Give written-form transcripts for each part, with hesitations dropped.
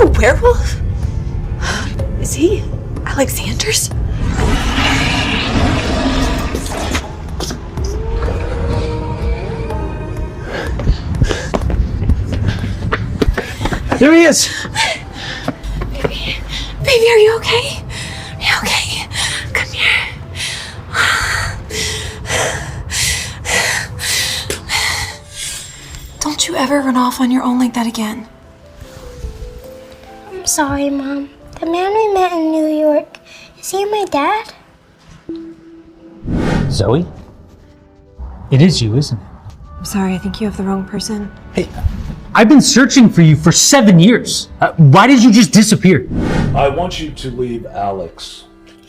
a werewolf? Is he Alexander's? There he is! Baby, are you okay? Are you okay? Come here. Don't you ever run off on your own like that again. I'm sorry, Mom. The man we met in New York, is he my dad? Zoe? It is you, isn't it? I'm sorry, I think you have the wrong person. Hey, I've been searching for you for 7 years. Why did you just disappear? I want you to leave Alex.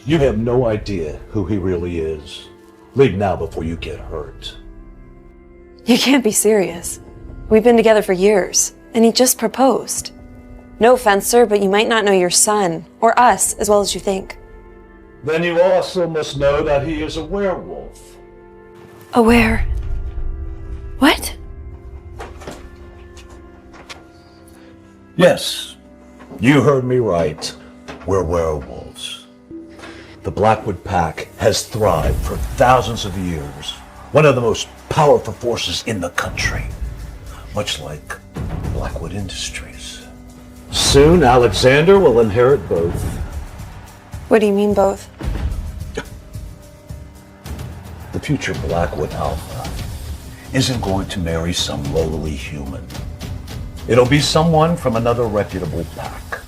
You have no idea who he really is. Leave now before you get hurt. You can't be serious. We've been together for years, and he just proposed. No offense, sir, but you might not know your son, or us, as well as you think. Then you also must know that he is a werewolf. Aware. What? Yes, you heard me right. We're werewolves. The Blackwood pack has thrived for thousands of years. One of the most powerful forces in the country. Much like Blackwood Industries. Soon, Alexander will inherit both. What do you mean both? The future Blackwood Alpha isn't going to marry some lowly human. It'll be someone from another reputable pack.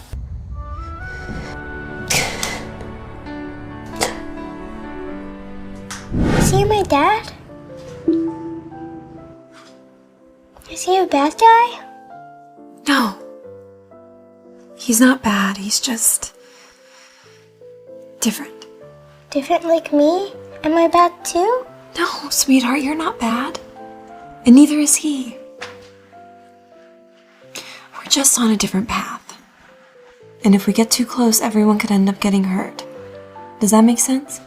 Is he my dad? Is he a bad guy? No. He's not bad, he's just different. Different like me? Am I bad too? No, sweetheart, you're not bad. And neither is he. We're just on a different path. And if we get too close, everyone could end up getting hurt. Does that make sense?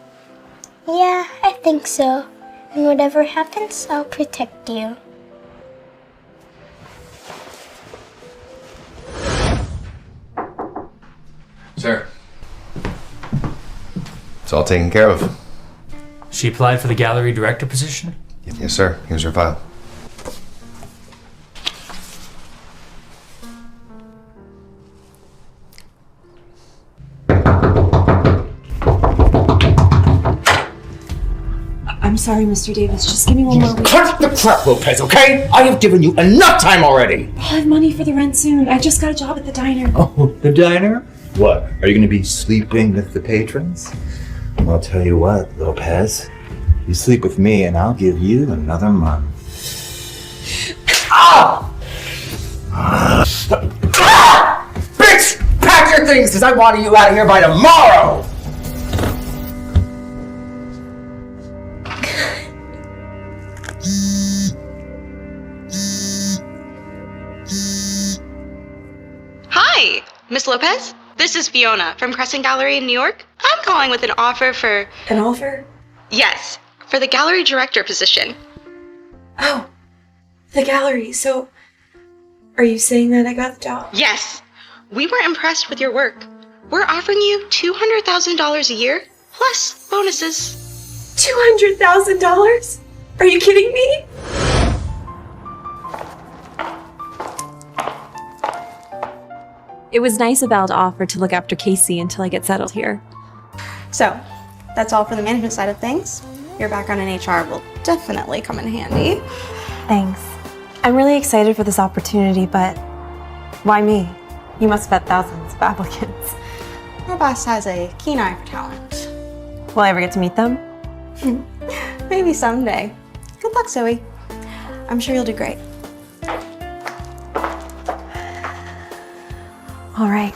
Yeah, I think so. And whatever happens, I'll protect you. Sir. It's all taken care of. She applied for the gallery director position? Yes, sir. Here's your file. I'm sorry, Mr. Davis. Just give me one more week. Cut the crap, Lopez, okay? I have given you enough time already. I'll have money for the rent soon. I just got a job at the diner. Oh, the diner? What? Are you going to be sleeping with the patrons? I'll tell you what, Lopez. You sleep with me and I'll give you another month. Ah! Bitch! Pack your things because I want you out of here by tomorrow! Hi, Miss Lopez. This is Fiona from Crescent Gallery in New York. I'm calling with an offer for... An offer? Yes, for the gallery director position. Oh, the gallery. So, are you saying that I got the job? Yes, we were impressed with your work. We're offering you $200,000 a year, plus bonuses. $200,000? Are you kidding me? It was nice of Al to offer to look after Casey until I get settled here. So, that's all for the management side of things. Your background in HR will definitely come in handy. Thanks. I'm really excited for this opportunity, but why me? You must vet thousands of applicants. Our boss has a keen eye for talent. Will I ever get to meet them? Maybe someday. Good luck, Zoe. I'm sure you'll do great. All right.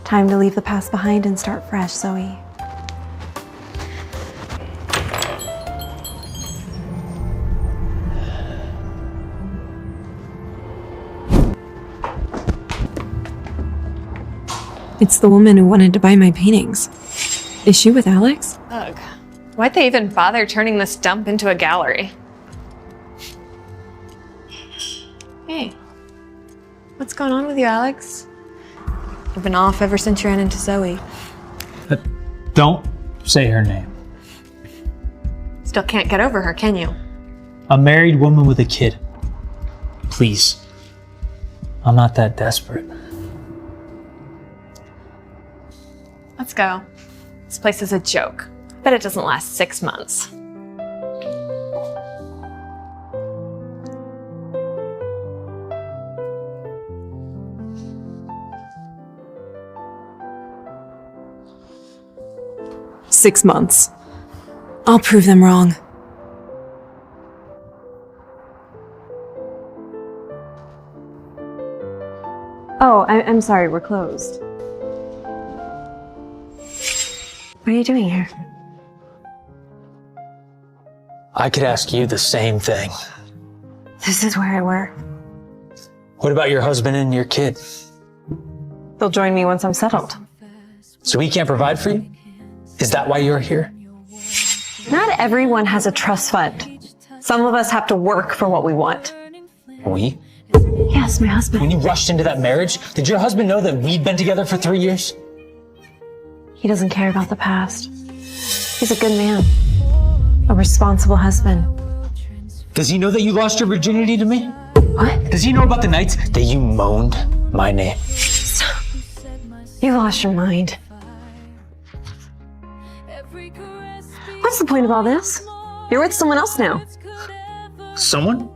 Time to leave the past behind and start fresh, Zoe. It's the woman who wanted to buy my paintings. Is she with Alex? Ugh. Why'd they even bother turning this dump into a gallery? Hey. What's going on with you, Alex? I've been off ever since you ran into Zoe. Don't say her name. Still can't get over her, can you? A married woman with a kid. Please. I'm not that desperate. Let's go. This place is a joke. Bet it doesn't last 6 months. "6 months. I'll prove them wrong." Oh, I'm sorry, we're closed. What are you doing here? I could ask you the same thing. This is where I work. What about your husband and your kid? They'll join me once I'm settled. So he can't provide for you? Is that why you're here? Not everyone has a trust fund. Some of us have to work for what we want. We? Yes, my husband. When you rushed into that marriage, did your husband know that we'd been together for 3 years? He doesn't care about the past. He's a good man. A responsible husband. Does he know that you lost your virginity to me? What? Does he know about the nights that you moaned my name? Stop. You lost your mind. What's the point of all this? You're with someone else now. Someone?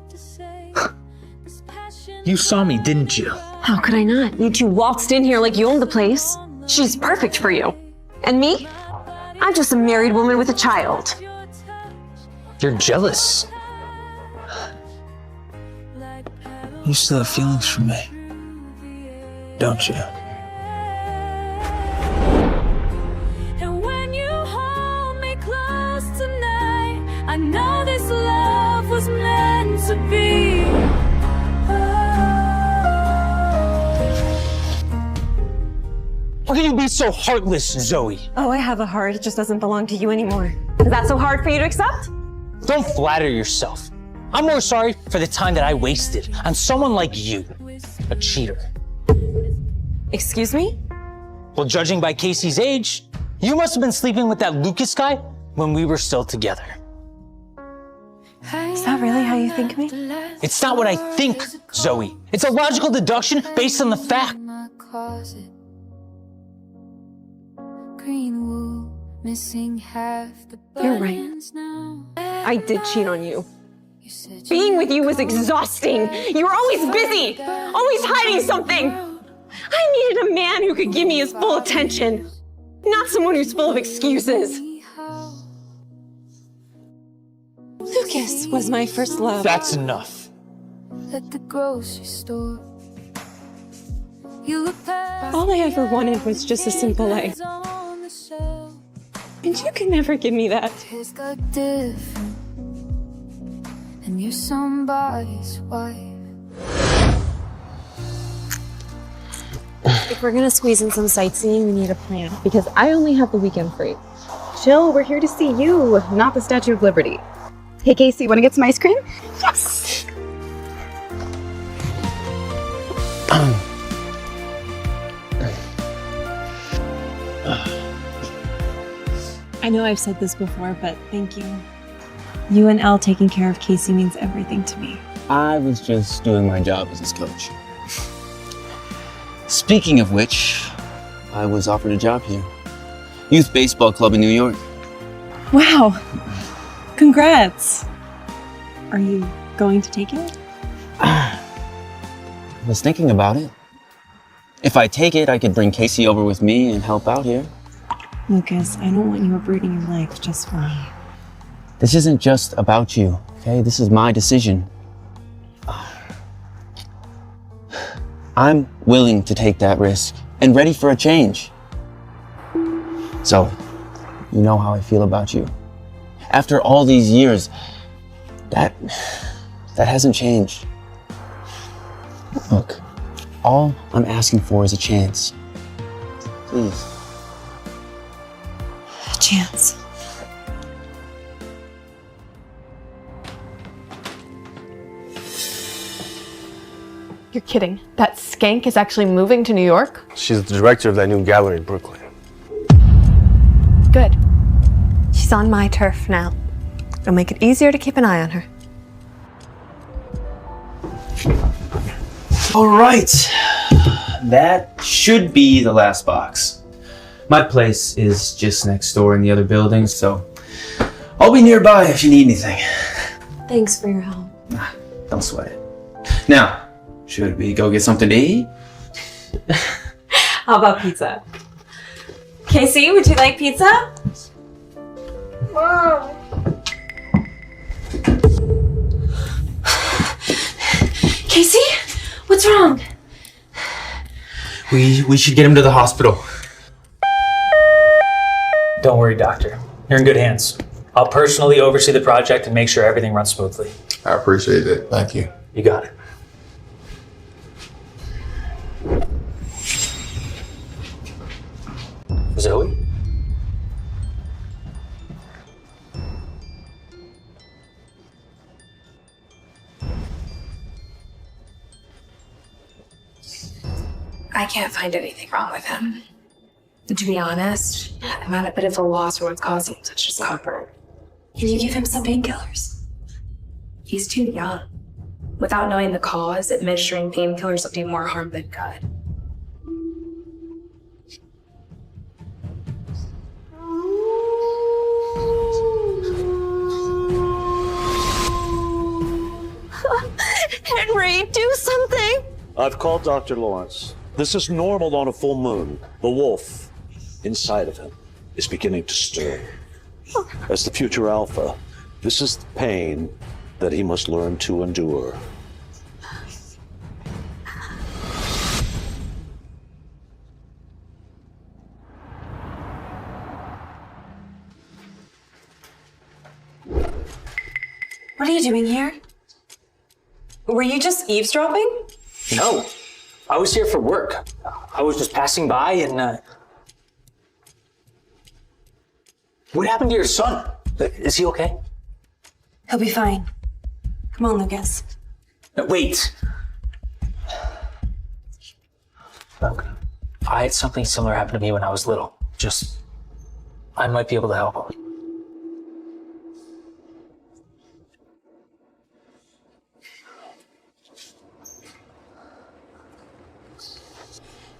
You saw me, didn't you? How could I not? You two waltzed in here like you owned the place. She's perfect for you. And me? I'm just a married woman with a child. You're jealous. You still have feelings for me, don't you? And when you hold me close tonight, I know this love was meant to be. Why can you be so heartless, Zoe? Oh, I have a heart. It just doesn't belong to you anymore. Is that so hard for you to accept? Don't flatter yourself. I'm more sorry for the time that I wasted on someone like you, a cheater. Excuse me? Well, judging by Casey's age, you must have been sleeping with that Lucas guy when we were still together. Is that really how you think of me? It's not what I think, Zoe. It's a logical deduction based on the fact. You're right. I did cheat on you. Being with you was exhausting. You were always busy, always hiding something. I needed a man who could give me his full attention, not someone who's full of excuses. Lucas was my first love. That's enough. At the grocery store. You look past All I ever wanted was just a simple life. on the shelf. And you can never give me that. Tastes like different. And you're somebody's wife. If we're gonna squeeze in some sightseeing, we need a plan, because I only have the weekend free. Chill, we're here to see you, not the Statue of Liberty. Hey Casey, wanna get some ice cream? Yes! I know I've said this before, but thank you. You and Elle taking care of Casey means everything to me. I was just doing my job as his coach. Speaking of which, I was offered a job here. Youth Baseball Club in New York. Wow! Congrats! Are you going to take it? I was thinking about it. If I take it, I could bring Casey over with me and help out here. Lucas, I don't want you uprooting your life just for me. This isn't just about you, okay? This is my decision. I'm willing to take that risk and ready for a change. So, you know how I feel about you. After all these years, that hasn't changed. Look, all I'm asking for is a chance. Please. A chance. You're kidding. That skank is actually moving to New York? She's the director of that new gallery in Brooklyn. Good. She's on my turf now. It'll make it easier to keep an eye on her. All right. That should be the last box. My place is just next door in the other building, so I'll be nearby if you need anything. Thanks for your help. Don't sweat it. Now, should we go get something to eat? How about pizza? Casey, would you like pizza? Mom. Casey, what's wrong? We should get him to the hospital. Don't worry, Doctor. You're in good hands. I'll personally oversee the project and make sure everything runs smoothly. I appreciate it. Thank you. You got it. Zoe? I can't find anything wrong with him. To be honest, I'm at a bit of a loss for what's causing such discomfort. Can you give him some painkillers? He's too young. Without knowing the cause, administering painkillers will do more harm than good. Henry, do something! I've called Dr. Lawrence. This is normal on a full moon. The wolf inside of him is beginning to stir. As the future alpha, this is the pain that he must learn to endure. What are you doing here? Were you just eavesdropping? No. I was here for work. I was just passing by and, What happened to your son? Is he okay? He'll be fine. Come on, Lucas. No, wait. Look, I had something similar happen to me when I was little. I might be able to help him.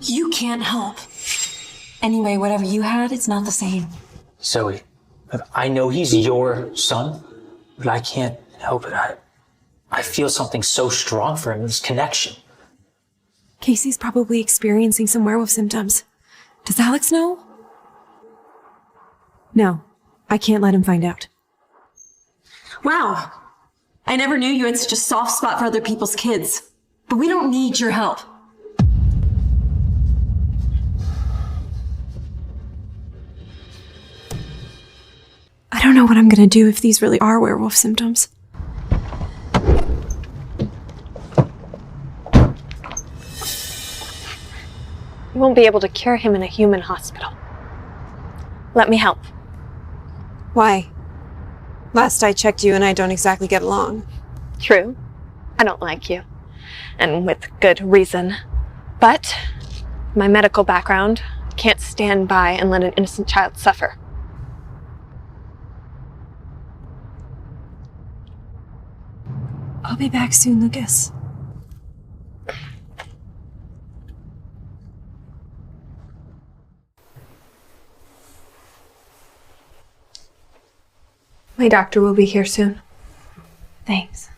You can't help. Anyway, whatever you had, it's not the same. Zoe, I know he's your son, but I can't help it. I feel something so strong for him, this connection. Casey's probably experiencing some werewolf symptoms. Does Alex know? No, I can't let him find out. Wow, I never knew you had such a soft spot for other people's kids. But we don't need your help. I don't know what I'm gonna do if these really are werewolf symptoms. You won't be able to cure him in a human hospital. Let me help. Why? Last I checked, you and I don't exactly get along. True. I don't like you. And with good reason. But my medical background can't stand by and let an innocent child suffer. I'll be back soon, Lucas. My doctor will be here soon. Thanks.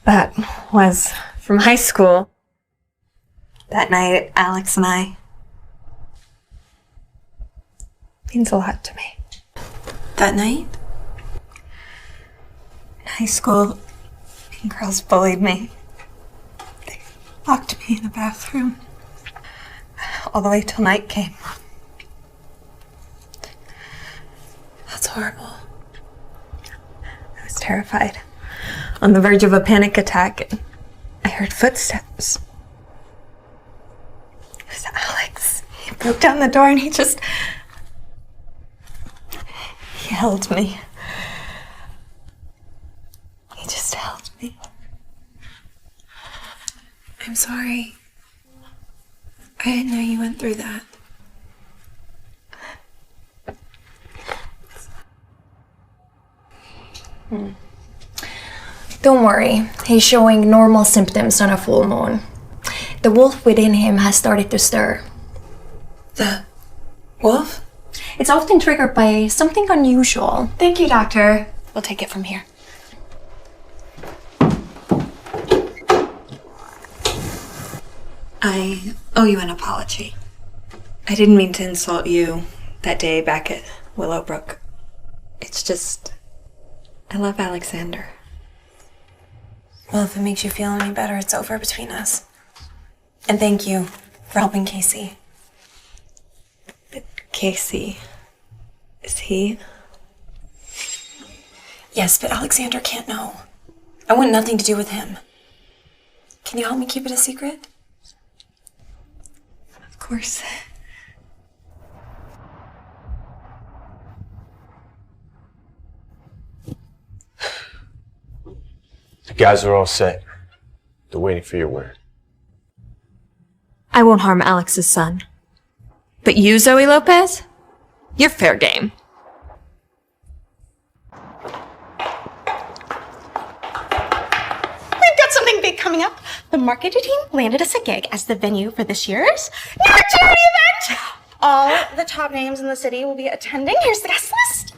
That was from high school. That night, Alex and I. Means a lot to me. That night? In high school, girls bullied me. They locked me in a bathroom. All the way till night came. That's horrible. I was terrified. On the verge of a panic attack. I heard footsteps. It was Alex. He broke down the door and he held me. He just held me. I'm sorry. I didn't know you went through that. Don't worry, he's showing normal symptoms on a full moon. The wolf within him has started to stir. The wolf? It's often triggered by something unusual. Thank you, doctor. We'll take it from here. I owe you an apology. I didn't mean to insult you that day back at Willowbrook. It's just, I love Alexander. Well, if it makes you feel any better, it's over between us. And thank you for helping Casey. But Casey, is he? Yes, but Alexander can't know. I want nothing to do with him. Can you help me keep it a secret? Of course. The guys are all set. They're waiting for your word. I won't harm Alex's son. But you, Zoe Lopez? You're fair game. We've got something big coming up. The marketing team landed us a gig as the venue for this year's New York charity event. All the top names in the city will be attending. Here's the guest list.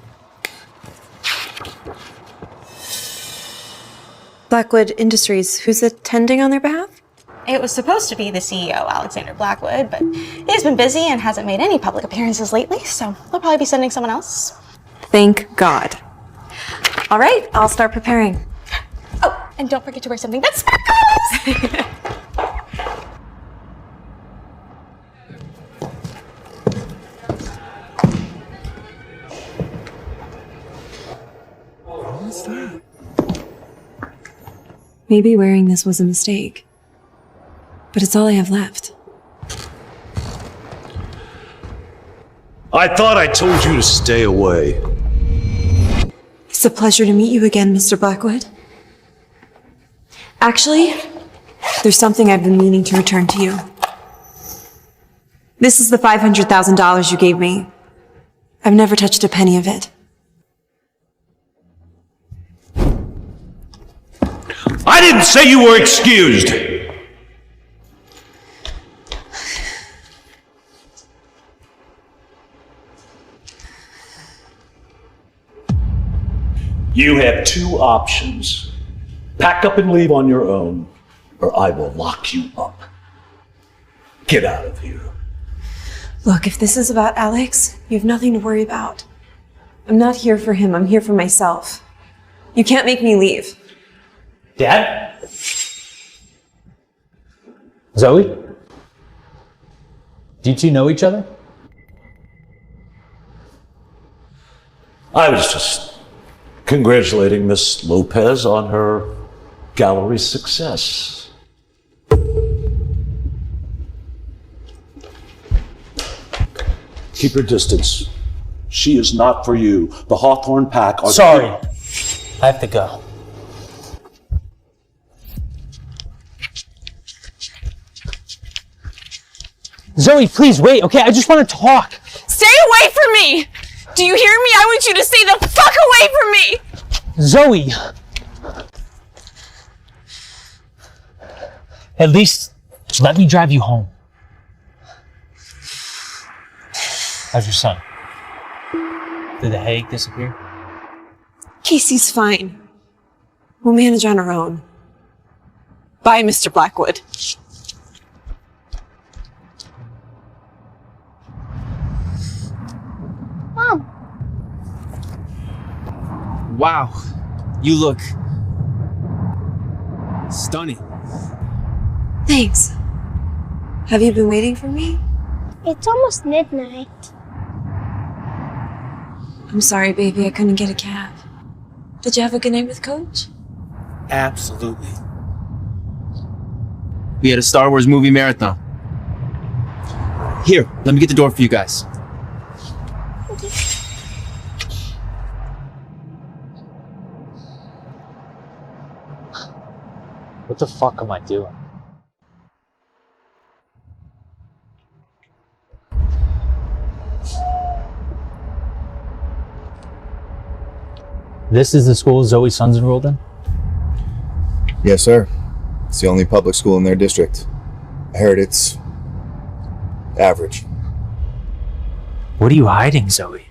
Blackwood Industries, who's attending on their behalf? It was supposed to be the CEO, Alexander Blackwood, but he's been busy and hasn't made any public appearances lately, so they'll probably be sending someone else. Thank God. All right, I'll start preparing. Oh, and don't forget to wear something that sparkles! What's that? Maybe wearing this was a mistake. But it's all I have left. I thought I told you to stay away. It's a pleasure to meet you again, Mr. Blackwood. Actually, there's something I've been meaning to return to you. This is the $500,000 you gave me. I've never touched a penny of it. I didn't say you were excused! You have two options. Pack up and leave on your own, or I will lock you up. Get out of here. Look, if this is about Alex, you have nothing to worry about. I'm not here for him, I'm here for myself. You can't make me leave. Dad? Zoe? Do you two know each other? I was just congratulating Miss Lopez on her gallery success. Keep your distance. She is not for you. The Hawthorne pack are... Sorry. I have to go. Zoe, please wait, okay? I just want to talk. Stay away from me! Do you hear me? I want you to stay the fuck away from me! Zoe! At least let me drive you home. How's your son? Did the headache disappear? Casey's fine. We'll manage on our own. Bye, Mr. Blackwood. Mom. Wow, you look stunning. Thanks. Have you been waiting for me? It's almost midnight. I'm sorry, baby, I couldn't get a cab. Did you have a good night with Coach? Absolutely. We had a Star Wars movie marathon. Here, let me get the door for you guys. What the fuck am I doing? This is the school Zoe's son's enrolled in? Yes, sir. It's the only public school in their district. I heard it's average. What are you hiding, Zoe?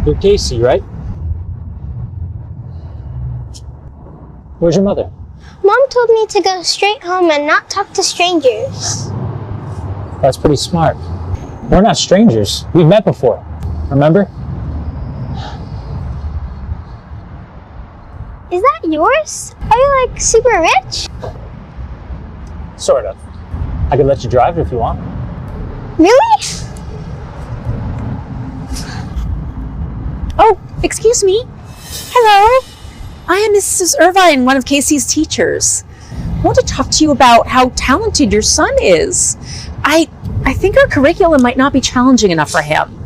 You're Casey, right? Where's your mother? Mom told me to go straight home and not talk to strangers. That's pretty smart. We're not strangers. We've met before. Remember? Is that yours? Are you like super rich? Sort of. I could let you drive it if you want. Really? Oh, excuse me. Hello. I am Mrs. Irvine, one of Casey's teachers. I want to talk to you about how talented your son is. I think our curriculum might not be challenging enough for him.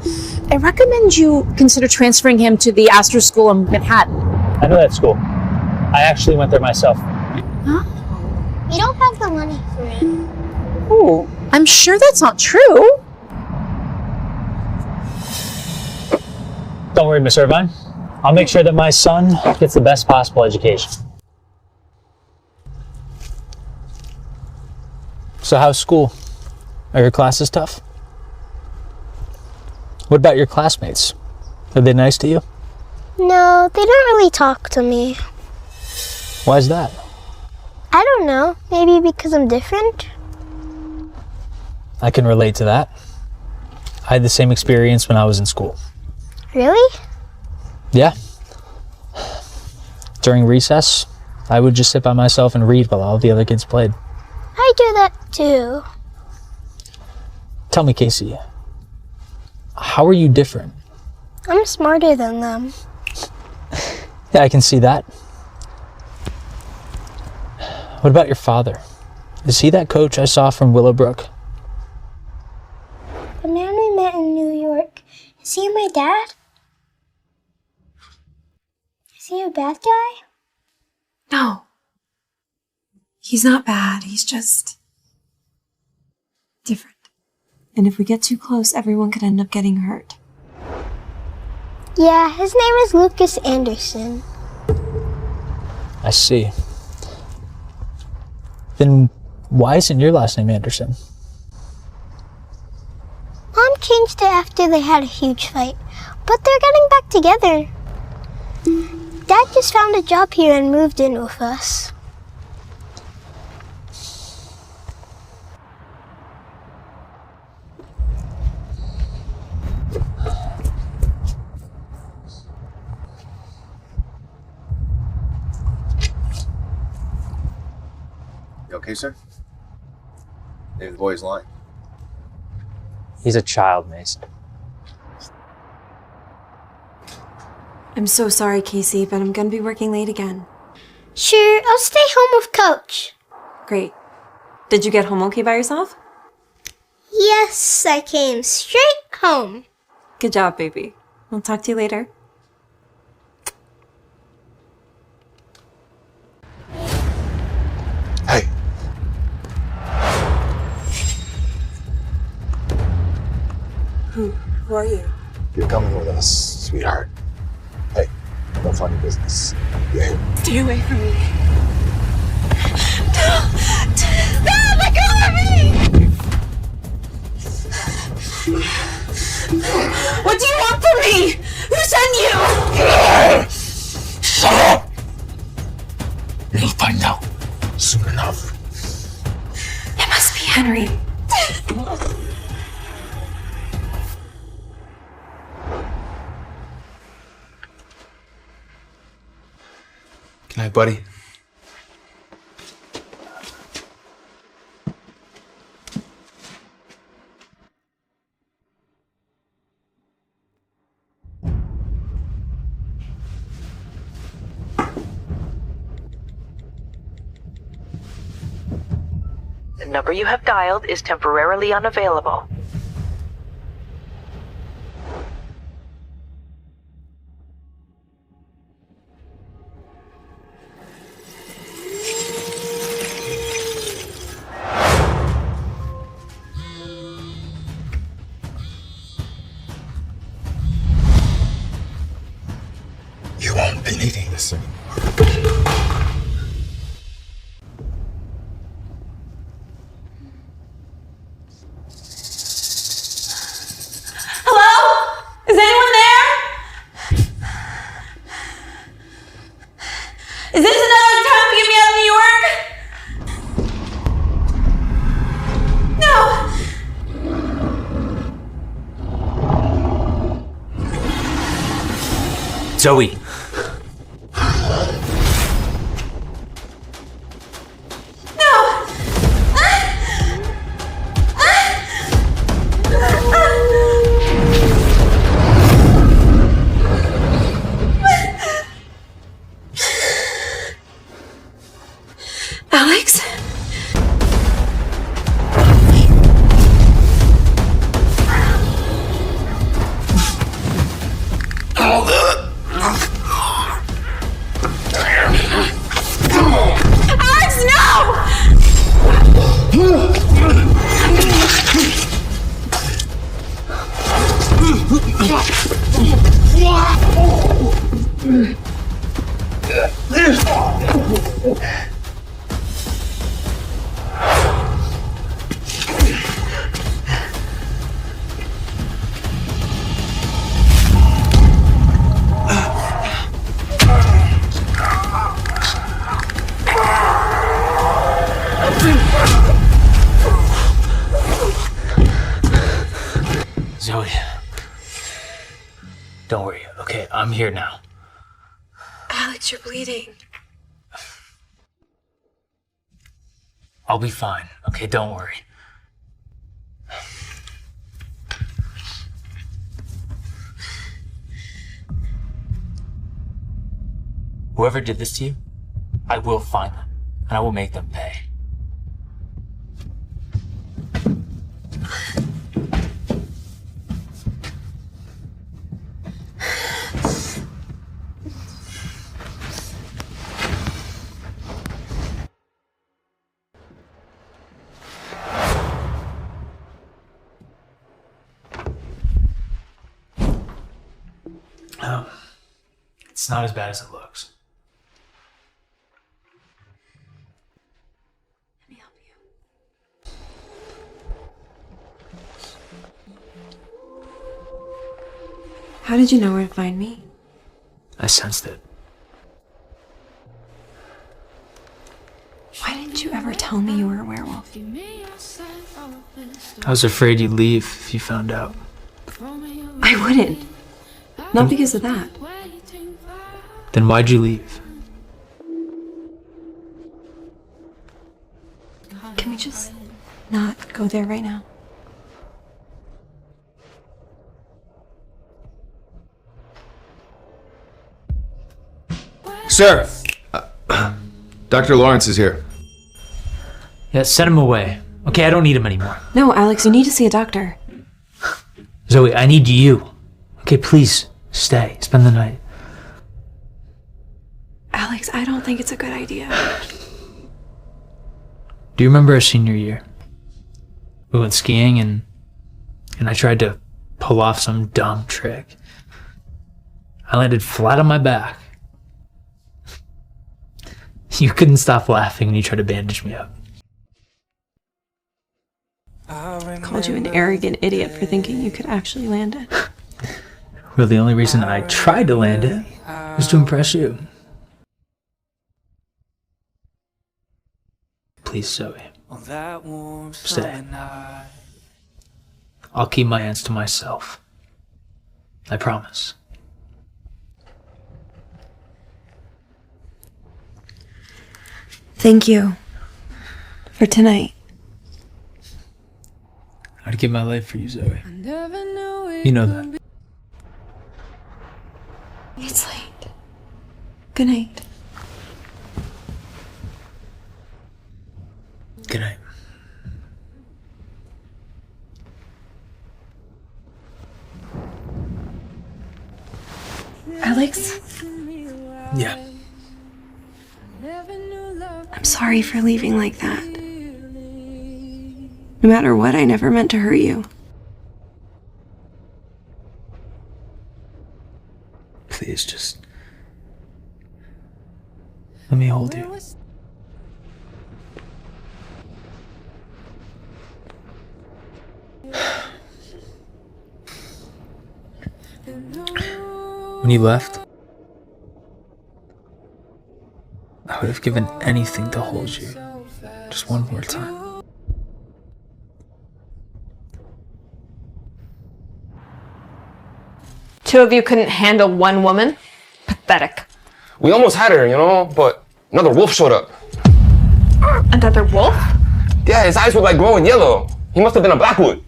I recommend you consider transferring him to the Astor School in Manhattan. I know that school. I actually went there myself. Huh? We don't have the money for it. Oh, I'm sure that's not true. Don't worry, Miss Irvine. I'll make sure that my son gets the best possible education. So how's school? Are your classes tough? What about your classmates? Are they nice to you? No, they don't really talk to me. Why is that? I don't know. Maybe because I'm different? I can relate to that. I had the same experience when I was in school. Really? Yeah. During recess, I would just sit by myself and read while all the other kids played. I do that too. Tell me, Casey, how are you different? I'm smarter than them. Yeah, I can see that. What about your father? Is he that coach I saw from Willowbrook? The man we met in New York, is he my dad? Is he a bad guy? No. He's not bad. He's just different. And if we get too close, everyone could end up getting hurt. Yeah, his name is Lucas Anderson. I see. Then why isn't your last name Anderson? Mom changed it after they had a huge fight, but they're getting back together. Dad just found a job here and moved in with us. You okay, sir? Maybe the boy's lying. He's a child, Mason. I'm so sorry, Casey, but I'm gonna be working late again. Sure, I'll stay home with Coach. Great. Did you get home okay by yourself? Yes, I came straight home. Good job, baby. I'll talk to you later. Hey. Who are you? You're coming with us, sweetheart. Hey, no funny business. You're here. Stay away from me. Dad, let go of me! What do you want from me? Who sent you? Shut up! You'll find out soon enough. It must be Henry. Good night, buddy. The number you have dialed is temporarily unavailable. You won't be needing this anymore. Hello? Is anyone there? Is this another time to get me out of New York? No! Zoe. Alex? Alex, Zoe. Don't worry, okay? I'm here now. Alex, you're bleeding. I'll be fine, okay? Don't worry. Whoever did this to you, I will find them, and I will make them pay. It's not as bad as it looks. Let me help you. How did you know where to find me? I sensed it. Why didn't you ever tell me you were a werewolf? I was afraid you'd leave if you found out. I wouldn't. Not because of that. Then why'd you leave? Can we just not go there right now? Sir! Dr. Lawrence is here. Yeah, send him away. Okay, I don't need him anymore. No, Alex, you need to see a doctor. Zoe, I need you. Okay, please, stay. Spend the night. Alex, I don't think it's a good idea. Do you remember our senior year? We went skiing and I tried to pull off some dumb trick. I landed flat on my back. You couldn't stop laughing when you tried to bandage me up. I called you an arrogant idiot for thinking you could actually land it. Well, the only reason I tried to land it was to impress you. Please, Zoe. Stay. I'll keep my hands to myself. I promise. Thank you. For tonight. I'd give my life for you, Zoe. You know that. It's late. Good night. Good night. I'm sorry for leaving like that. No matter what, I never meant to hurt you. Please, just let me hold you. When you left, I would have given anything to hold you just one more time. Two of you couldn't handle one woman? Pathetic. We almost had her, you know, but another wolf showed up. Another wolf? Yeah, his eyes were like glowing yellow. He must have been a Blackwood.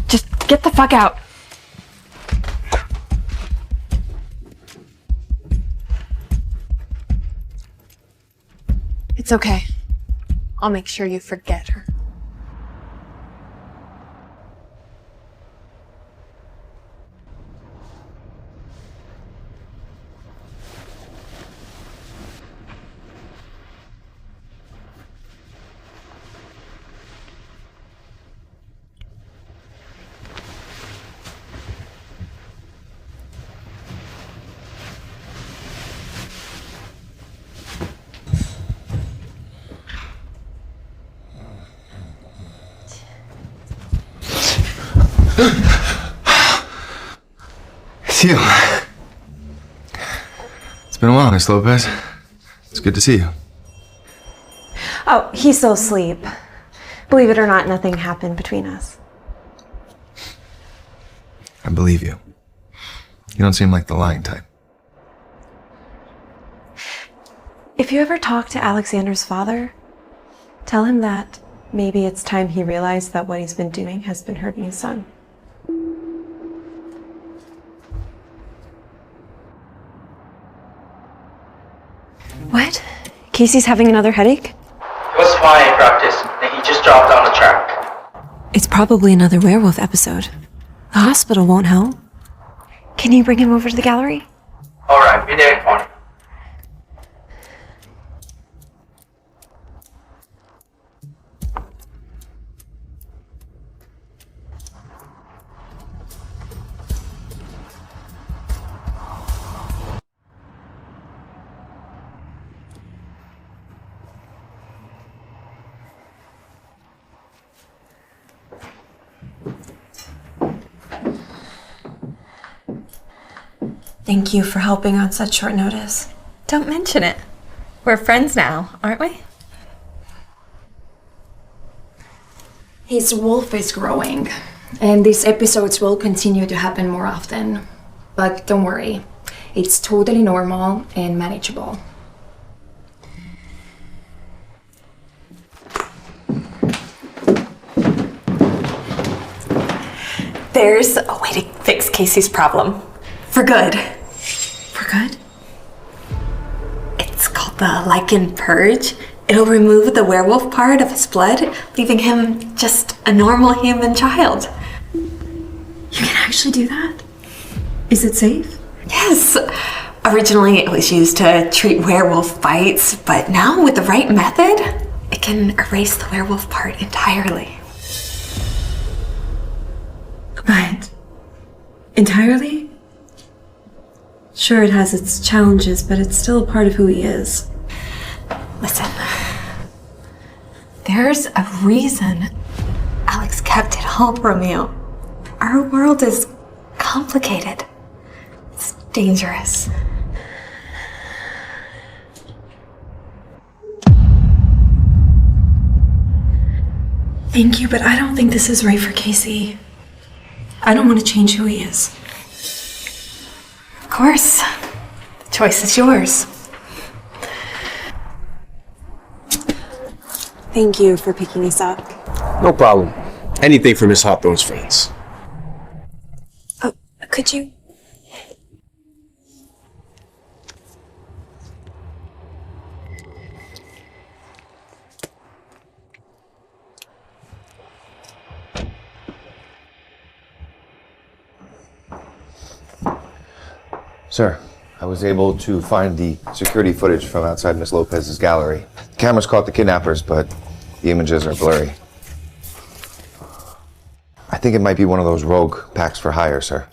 Just get the fuck out. It's okay. I'll make sure you forget her. It's you. It's been a while, Miss Lopez. It's good to see you. Oh, he's still asleep. Believe it or not, nothing happened between us. I believe you. You don't seem like the lying type. If you ever talk to Alexander's father, tell him that maybe it's time he realized that what he's been doing has been hurting his son. What? Casey's having another headache? He was fine in practice, then he just dropped down the track. It's probably another werewolf episode. The hospital won't help. Can you bring him over to the gallery? Alright, be there in 20. Thank you for helping on such short notice. Don't mention it. We're friends now, aren't we? His wolf is growing, and these episodes will continue to happen more often. But don't worry, it's totally normal and manageable. There's a way to fix Casey's problem. For good. For good? It's called the lichen purge. It'll remove the werewolf part of his blood, leaving him just a normal human child. You can actually do that? Is it safe? Yes. Originally, it was used to treat werewolf bites, but now with the right method, it can erase the werewolf part entirely. But entirely? Sure, it has its challenges, but it's still a part of who he is. Listen, there's a reason Alex kept it all from you. Our world is complicated. It's dangerous. Thank you, but I don't think this is right for Casey. I don't want to change who he is. Of course. The choice is yours. Thank you for picking us up. No problem. Anything for Miss Hawthorne's friends. Oh, could you? Sir, I was able to find the security footage from outside Miss Lopez's gallery. The cameras caught the kidnappers, but the images are blurry. I think it might be one of those rogue packs for hire, sir.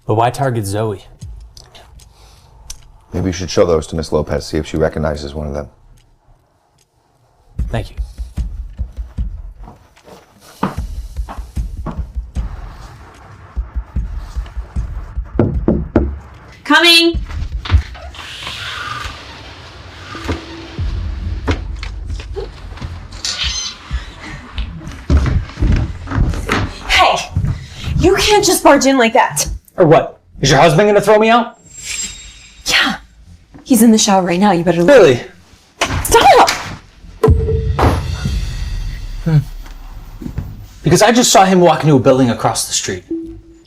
But why target Zoe? Maybe you should show those to Miss Lopez, see if she recognizes one of them. Thank you. Coming! Hey! You can't just barge in like that. Or what? Is your husband gonna throw me out? Yeah. He's in the shower right now. You better leave. Really? Stop! Because I just saw him walk into a building across the street.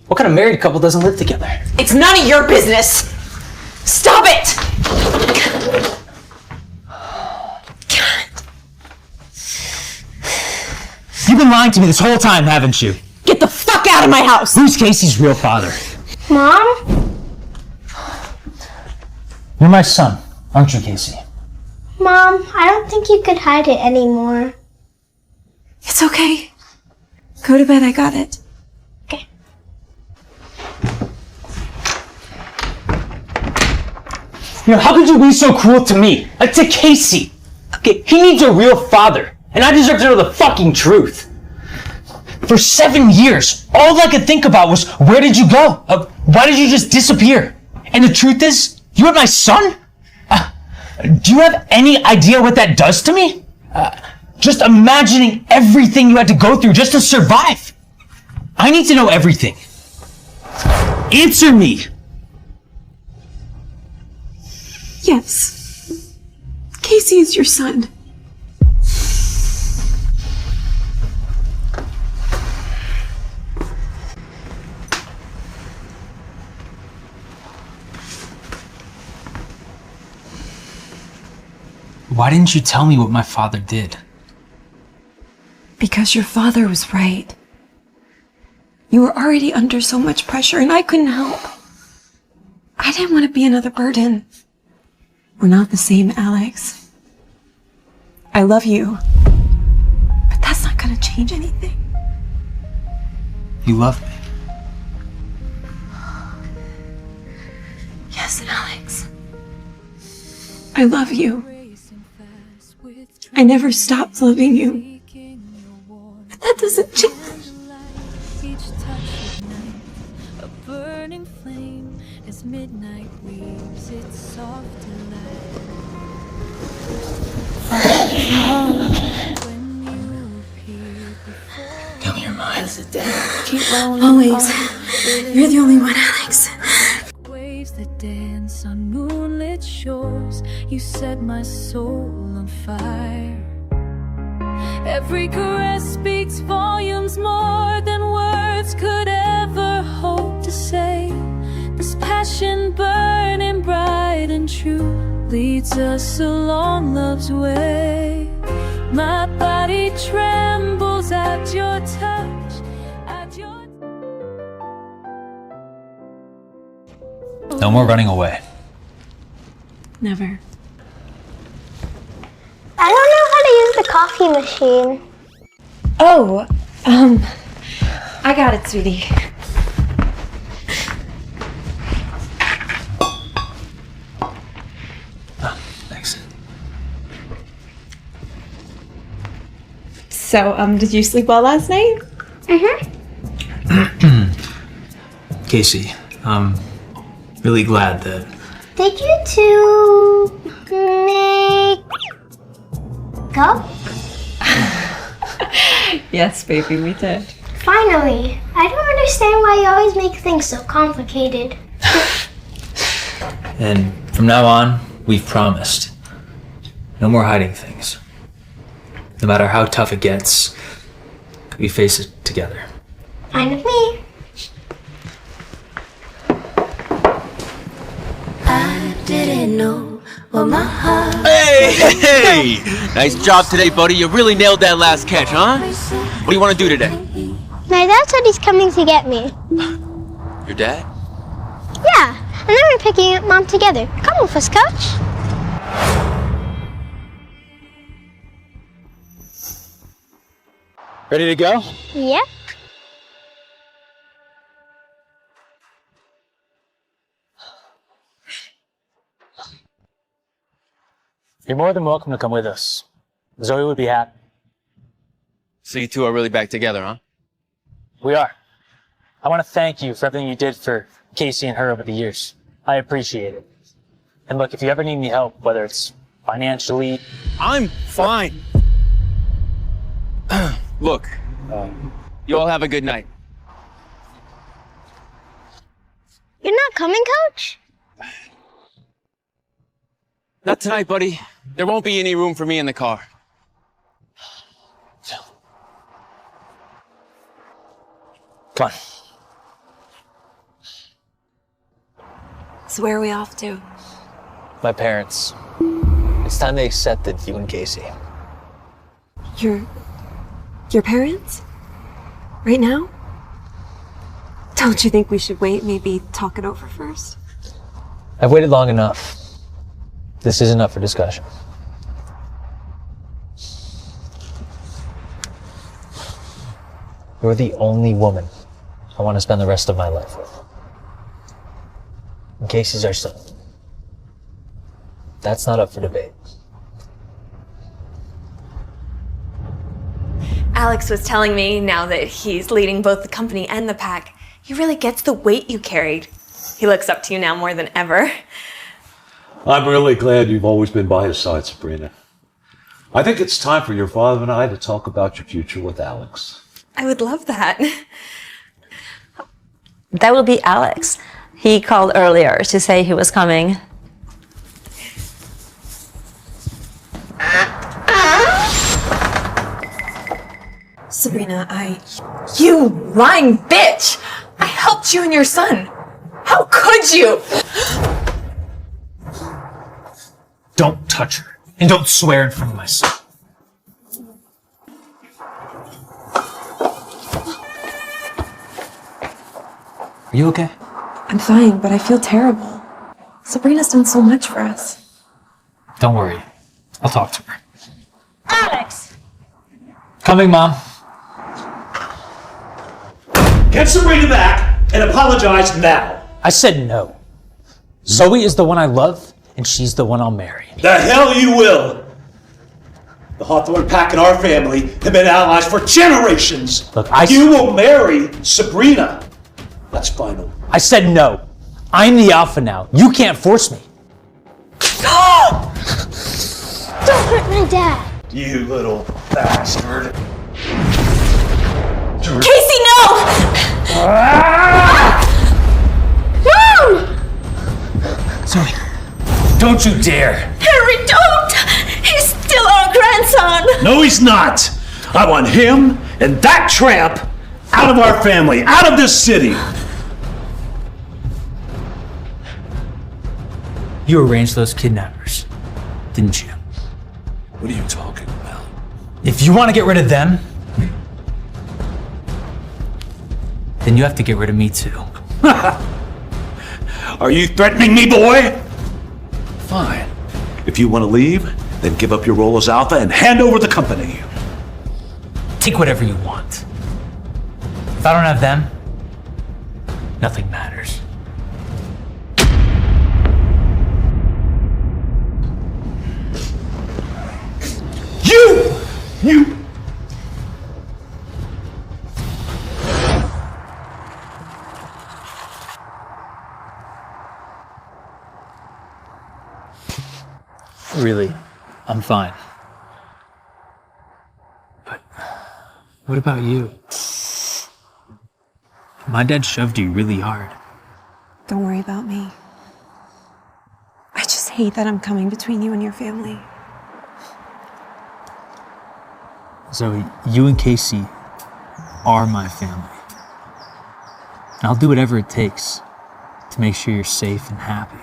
What kind of married couple doesn't live together? It's none of your business. Stop it! You've been lying to me this whole time, haven't you? Get the fuck out of my house! Who's Casey's real father? Mom? You're my son, aren't you, Casey? Mom, I don't think you could hide it anymore. It's okay. Go to bed, I got it. Okay. You know, how could you be so cruel to me? To Casey? Okay, he needs a real father, and I deserve to know the fucking truth. For 7 years, all I could think about was, where did you go? Why did you just disappear? And the truth is, you had my son? Do you have any idea what that does to me? Just imagining everything you had to go through just to survive. I need to know everything. Answer me. Yes. Casey is your son. Why didn't you tell me what my father did? Because your father was right. You were already under so much pressure and I couldn't help. I didn't want to be another burden. We're not the same, Alex. I love you. But that's not gonna change anything. You love me. Yes, Alex. I love you. I never stopped loving you. But that doesn't change. A burning flame as midnight weaves its soft delight. Tell me your mind. Always. You're the only one, Alex. Waves that dance on moonlit shores, you set my soul on fire. Every caress speaks volumes more than words could ever hope to say. This passion burning bright and true leads us along love's way. My body trembles at your touch, at your... No more running away. Never. I don't know how to use the coffee machine. Oh, I got it, sweetie. Thanks. So, did you sleep well last night? Casey, I'm really glad that... Did you two make up? Yes, baby, we did. Finally. I don't understand why you always make things so complicated. And from now on, we've promised. No more hiding things. No matter how tough it gets, we face it together. Fine with me. I didn't know what my heart... Hey! Nice job today, buddy. You really nailed that last catch, huh? What do you want to do today? My dad said he's coming to get me. Your dad? and then we're picking up Mom together. Come with us, Coach. Ready to go? Yep. You're more than welcome to come with us. Zoe would be happy. So you two are really back together, huh? We are. I want to thank you for everything you did for Casey and her over the years. I appreciate it. And look, if you ever need any help, whether it's financially... I'm fine. Look, you all have a good night. You're not coming, Coach? Not tonight, buddy. There won't be any room for me in the car. Come on. So where are we off to? My parents. It's time they accepted you and Casey. Your parents? Right now? Don't you think we should wait, maybe talk it over first? I've waited long enough. This isn't up for discussion. You're the only woman I want to spend the rest of my life with. And Casey's our son. That's not up for debate. Alex was telling me now that he's leading both the company and the pack, he really gets the weight you carried. He looks up to you now more than ever. I'm really glad you've always been by his side, Sabrina. I think it's time for your father and I to talk about your future with Alex. I would love that. That will be Alex. He called earlier to say he was coming. Sabrina, You lying bitch! I helped you and your son. How could you? Don't touch her. And don't swear in front of my son. Are you okay? I'm fine, but I feel terrible. Sabrina's done so much for us. Don't worry. I'll talk to her. Alex! Coming, Mom. Get Sabrina back and apologize now. I said no. Zoe is the one I love, and she's the one I'll marry. The hell you will. The Hawthorne pack and our family have been allies for generations. Look, You will marry Sabrina. That's final. I said no. I'm the alpha now. You can't force me. Don't hurt my dad. You little bastard. Casey, no! Mom! Zoe, don't you dare. Harry, don't! He's still our grandson! No, he's not. I want him and that tramp out of our family, out of this city. You arranged those kidnappers, didn't you? What are you talking about? If you want to get rid of them, then you have to get rid of me too. Are you threatening me, boy? Fine. If you want to leave, then give up your role as alpha and hand over the company. Take whatever you want. If I don't have them, nothing matters. You! Really, I'm fine. But what about you? My dad shoved you really hard. Don't worry about me. I just hate that I'm coming between you and your family. Zoe, you and Casey are my family. And I'll do whatever it takes to make sure you're safe and happy.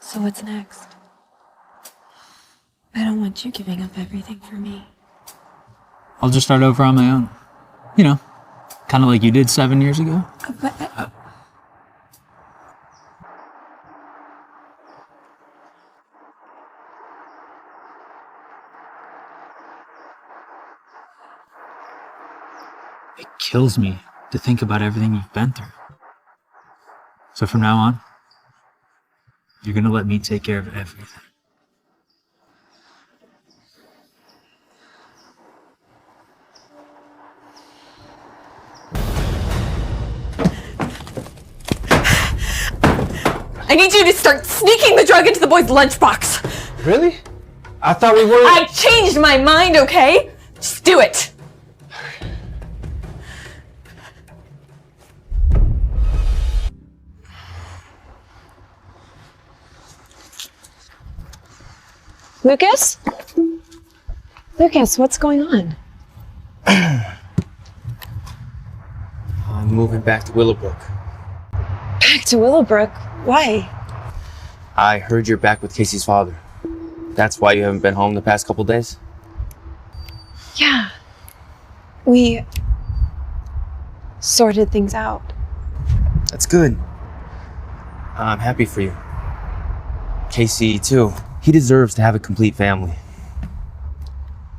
So what's next? I don't want you giving up everything for me. I'll just start over on my own. You know, kind of like you did 7 years ago. It kills me to think about everything you've been through. So from now on, you're gonna let me take care of everything. I need you to start sneaking the drug into the boy's lunchbox. Really? I thought we were... I changed my mind, okay? Just do it. Lucas? Lucas, what's going on? I'm moving back to Willowbrook. Back to Willowbrook? Why? I heard you're back with Casey's father. That's why you haven't been home the past couple days? Yeah. We sorted things out. That's good. I'm happy for you. Casey, too. He deserves to have a complete family.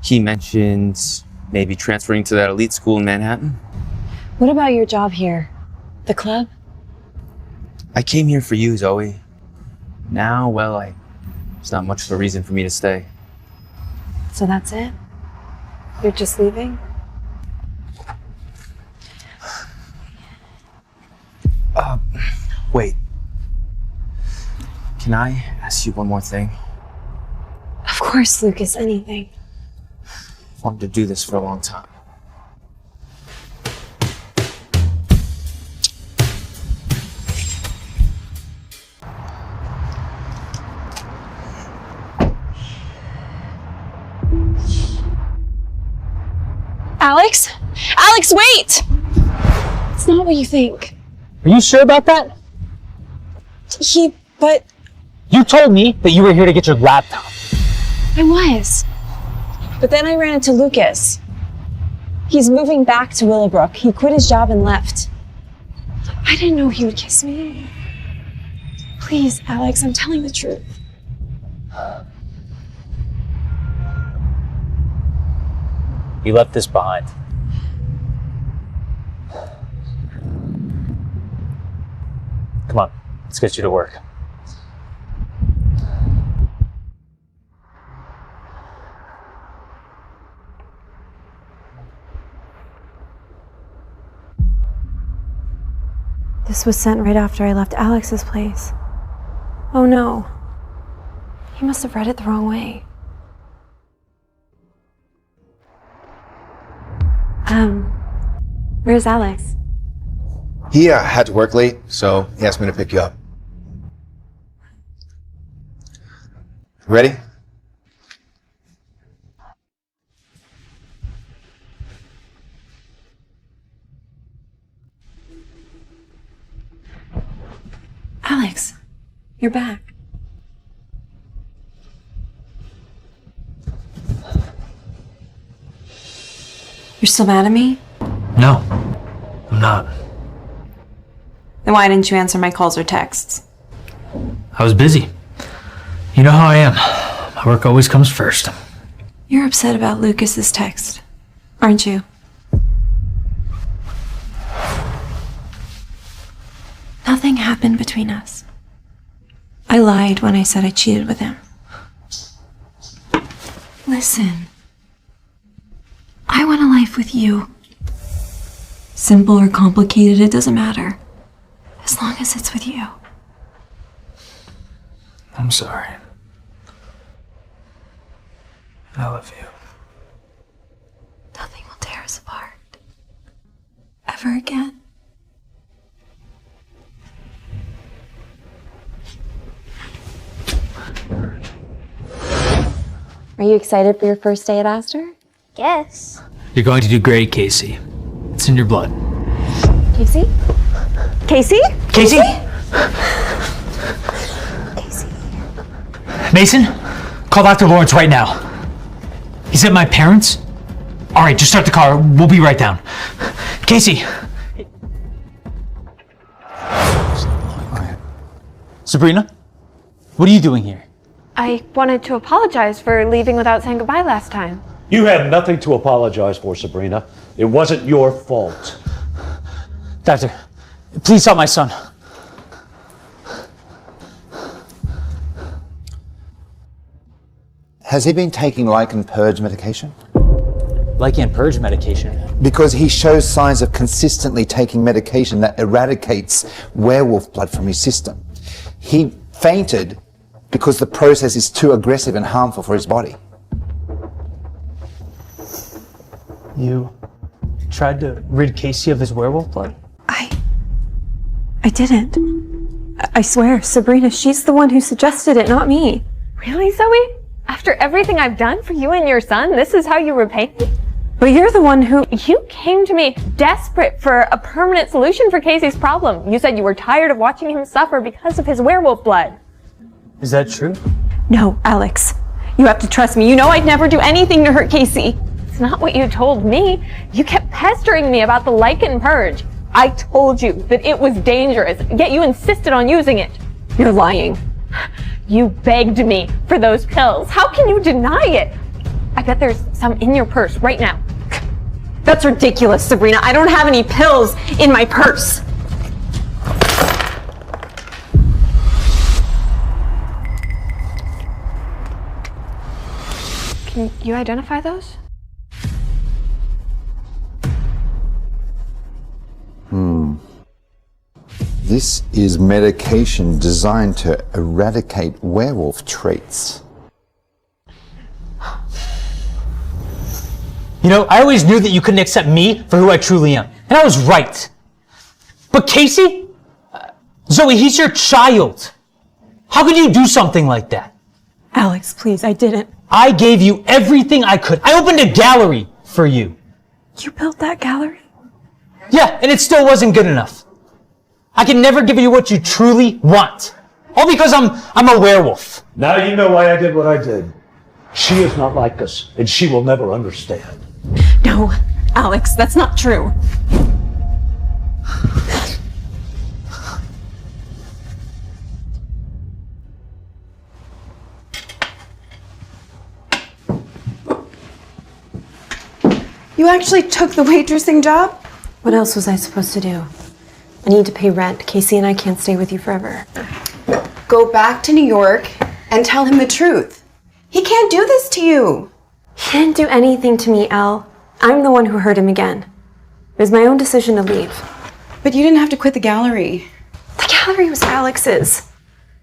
He mentioned maybe transferring to that elite school in Manhattan. What about your job here? The club? I came here for you, Zoe. Now, well, there's not much of a reason for me to stay. So that's it? You're just leaving? Wait. Can I ask you one more thing? Of course, Lucas, anything. I've wanted to do this for a long time. Alex? Alex, wait! It's not what you think. Are you sure about that? But... You told me that you were here to get your laptop. I was. But then I ran into Lucas. He's moving back to Willowbrook. He quit his job and left. I didn't know he would kiss me. Please, Alex, I'm telling the truth. You left this behind. Come on, let's get you to work. This was sent right after I left Alex's place. Oh no. He must have read it the wrong way. Where's Alex? He had to work late, so he asked me to pick you up. Ready? Alex, you're back. You're still mad at me? No, I'm not. Then why didn't you answer my calls or texts? I was busy. You know how I am. My work always comes first. You're upset about Lucas's text, aren't you? Nothing happened between us. I lied when I said I cheated with him. Listen. I want a life with you. Simple or complicated, it doesn't matter. As long as it's with you. I'm sorry. I love you. Nothing will tear us apart. Ever again. Are you excited for your first day at Astor? Yes. You're going to do great, Casey. It's in your blood. Casey? Casey? Casey? Casey. Mason, call Dr. Lawrence right now. He said my parents All right, just start the car. We'll be right down. Casey. Sabrina, what are you doing here? I wanted to apologize for leaving without saying goodbye last time. You have nothing to apologize for, Sabrina. It wasn't your fault. Doctor, please help my son. Has he been taking Lycan purge medication? Lycan purge medication? Because he shows signs of consistently taking medication that eradicates werewolf blood from his system. He fainted because the process is too aggressive and harmful for his body. You tried to rid Casey of his werewolf blood? I didn't. I swear, Sabrina, she's the one who suggested it, not me. Really, Zoe? After everything I've done for you and your son, this is how you repay me? But you're the one who... You came to me desperate for a permanent solution for Casey's problem. You said you were tired of watching him suffer because of his werewolf blood. Is that true? No, Alex. You have to trust me. You know I'd never do anything to hurt Casey. It's not what you told me. You kept pestering me about the Lycan purge. I told you that it was dangerous, yet you insisted on using it. You're lying. You begged me for those pills. How can you deny it? I bet there's some in your purse right now. That's ridiculous, Sabrina. I don't have any pills in my purse. Can you identify those? This is medication designed to eradicate werewolf traits. You know, I always knew that you couldn't accept me for who I truly am. And I was right. But Casey? Zoe, he's your child. How could you do something like that? Alex, please, I didn't. I gave you everything I could. I opened a gallery for you. You built that gallery? Yeah, and it still wasn't good enough. I can never give you what you truly want. All because I'm a werewolf. Now you know why I did what I did. She is not like us, and she will never understand. No, Alex, that's not true. You actually took the waitressing job? What else was I supposed to do? I need to pay rent. Casey and I can't stay with you forever. Go back to New York and tell him the truth. He can't do this to you. He didn't do anything to me, Elle. I'm the one who hurt him again. It was my own decision to leave. But you didn't have to quit the gallery. The gallery was Alex's.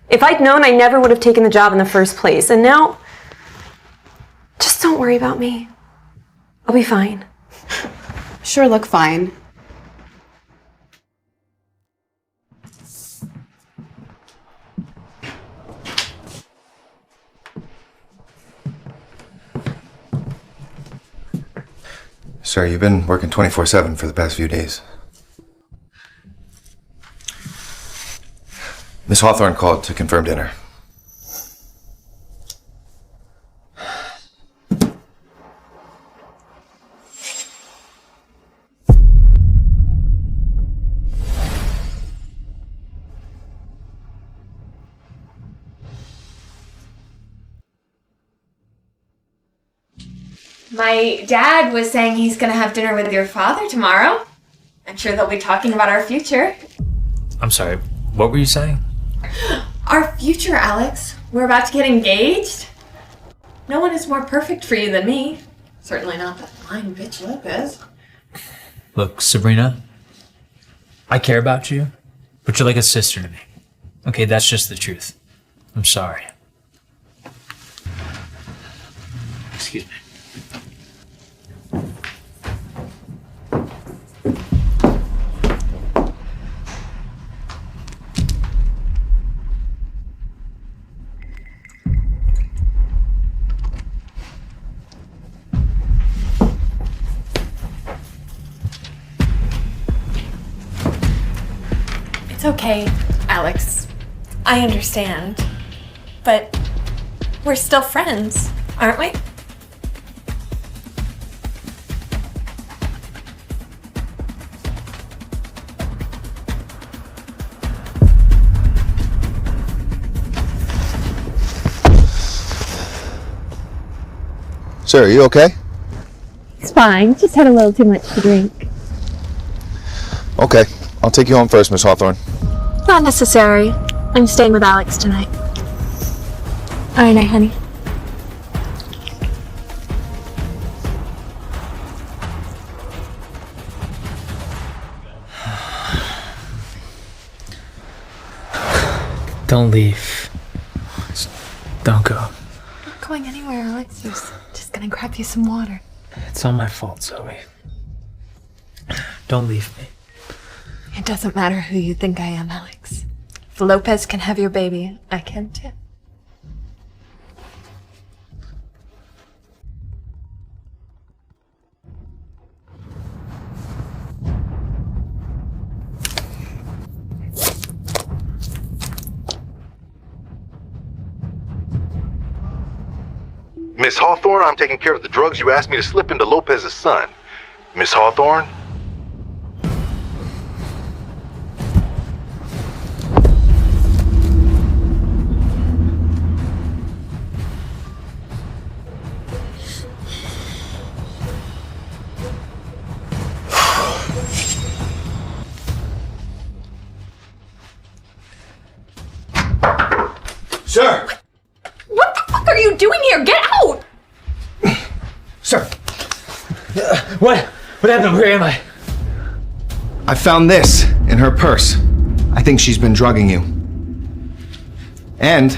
If I'd known, I never would have taken the job in the first place. And now, just don't worry about me. I'll be fine. Sure look fine. Sir, you've been working 24/7 for the past few days. Miss Hawthorne called to confirm dinner. My dad was saying he's gonna have dinner with your father tomorrow. I'm sure they'll be talking about our future. I'm sorry, what were you saying? Our future, Alex. We're about to get engaged. No one is more perfect for you than me. Certainly not that lying bitch Lopez. Look, Sabrina, I care about you, but you're like a sister to me. Okay, that's just the truth. I'm sorry. Excuse me. It's okay, Alex. I understand. But we're still friends, aren't we? Sir, are you okay? It's fine. Just had a little too much to drink. Okay, I'll take you home first, Miss Hawthorne. Not necessary. I'm staying with Alex tonight. All right, night, honey. Don't leave. Don't go. I'm not going anywhere, Alex. I was just gonna grab you some water. It's all my fault, Zoe. Don't leave me. It doesn't matter who you think I am, Alex. If Lopez can have your baby, I can too. Miss Hawthorne, I'm taking care of the drugs you asked me to slip into Lopez's son. Miss Hawthorne? Sir! What the fuck are you doing here? Get out! Sir! What happened? Where am I? I found this in her purse. I think she's been drugging you. And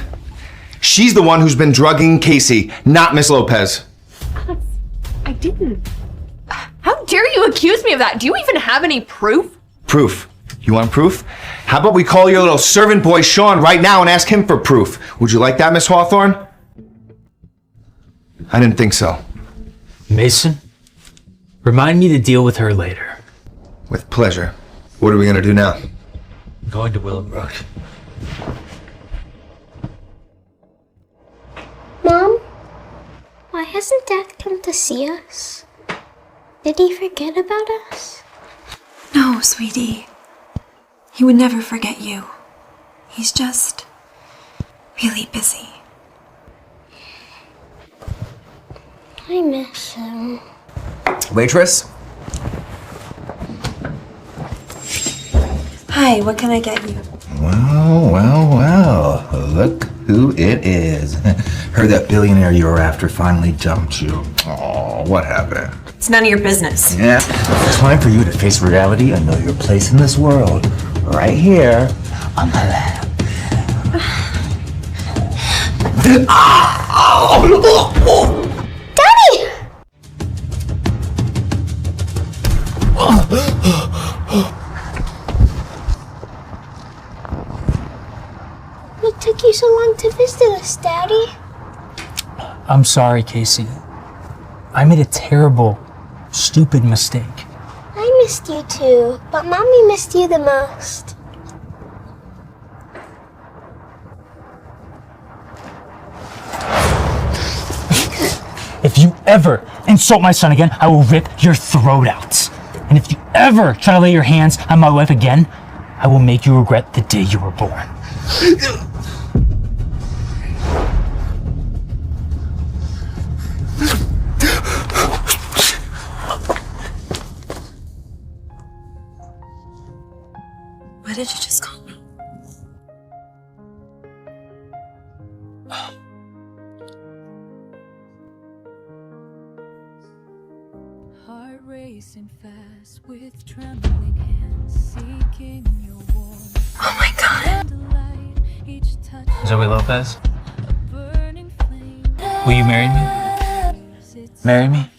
she's the one who's been drugging Casey, not Miss Lopez. I didn't. How dare you accuse me of that? Do you even have any proof? Proof? You want proof? How about we call your little servant boy Sean right now and ask him for proof? Would you like that, Miss Hawthorne? I didn't think so. Mason, remind me to deal with her later. With pleasure. What are we gonna do now? I'm going to Willowbrook. Mom, why hasn't Dad come to see us? Did he forget about us? No, sweetie. He would never forget you. He's just really busy. I miss him. Waitress? Hi, what can I get you? Well. Look who it is. Heard that billionaire you were after finally dumped you. Oh, what happened? It's none of your business. Yeah. Time for you to face reality and know your place in this world. Right here on my lap. Daddy! What took you so long to visit us, Daddy? I'm sorry, Casey. I made a terrible, stupid mistake. I missed you too, but Mommy missed you the most. If you ever insult my son again, I will rip your throat out. And if you ever try to lay your hands on my wife again, I will make you regret the day you were born. What did you just call me? Heart racing fast with trembling hands, seeking your warmth. Oh my god. Zoe Lopez? Will you marry me? Marry me?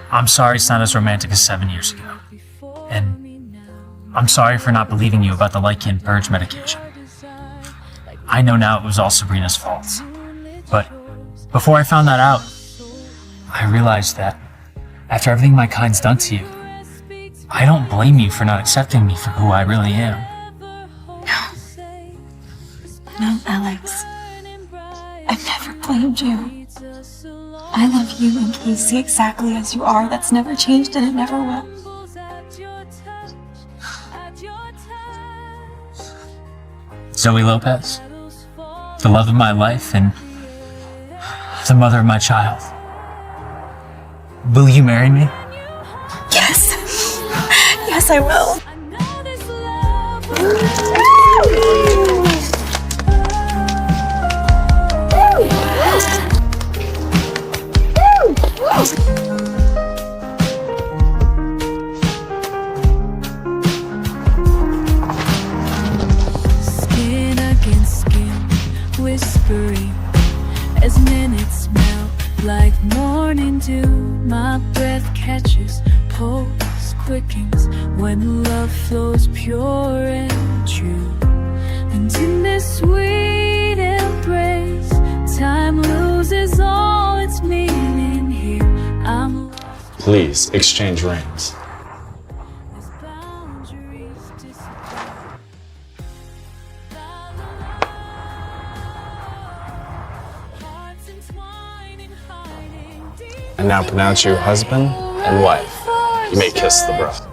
I'm sorry it's not as romantic as 7 years ago. And I'm sorry for not believing you about the Lycan purge medication. I know now it was all Sabrina's fault. But before I found that out, I realized that after everything my kind's done to you, I don't blame you for not accepting me for who I really am. No, Alex. I've never blamed you. I love you and Casey exactly as you are. That's never changed and it never will. Zoe Lopez, the love of my life and the mother of my child. Will you marry me? Yes. Yes, I will. Skin against skin, whispering as minutes melt like morning dew. My breath catches, pulse quickens when love flows pure and true. And in this sweet embrace, time loses all its meaning here. I'm Please exchange rings. I now pronounce you husband and wife. You may kiss the bride.